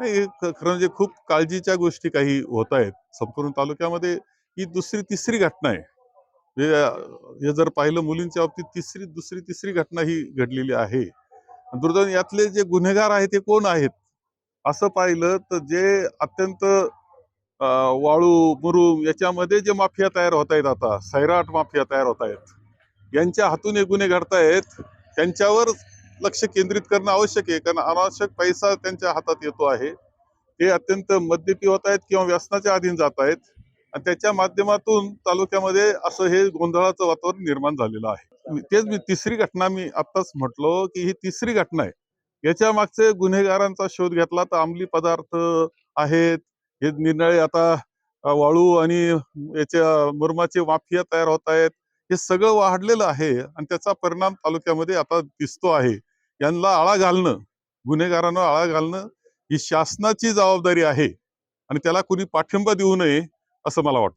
नाही, खरं म्हणजे खूप काळजीच्या गोष्टी काही होत आहेत संपूर्ण तालुक्यामध्ये. ही दुसरी तिसरी घटना आहे. हे जर पाहिलं मुलींच्या बाबतीत दुसरी तिसरी घटना ही घडलेली आहे. दुर्दैवाने यातले जे गुन्हेगार आहेत ते कोण आहेत असं पाहिलं तर जे अत्यंत वाळू मुरुम याच्यामध्ये जे माफिया तयार होत आहेत, आता सैराट माफिया तयार होत आहेत, यांच्या हातून हे गुन्हे घडतायत. त्यांच्यावर लक्ष केंद्रित करणं आवश्यक आहे, कारण अनावश्यक पैसा त्यांच्या हातात येतो आहे. ते अत्यंत मद्यपी होत आहेत किंवा व्यसनाच्या अधीन जात आहेत आणि त्याच्या माध्यमातून तालुक्यामध्ये असं हे गोंधळाचं वातावरण निर्माण झालेलं आहे. तेच मी तिसरी घटना मी आत्ताच म्हटलो की ही तिसरी घटना आहे. याच्या मागचे गुन्हेगारांचा शोध घेतला तर अंमली पदार्थ आहेत, हे निरनिराळे आता वाळू आणि याच्या मुरमाचे माफिया तयार होत आहेत. हे सगळं वाढलेलं आहे आणि त्याचा परिणाम तालुक्यामध्ये आता दिसतो आहे. यांना आळा घालणं, गुन्हेगारांना आळा घालणं ही शासनाची जबाबदारी आहे आणि त्याला कुणी पाठिंबा देऊ नये असं मला वाटतं.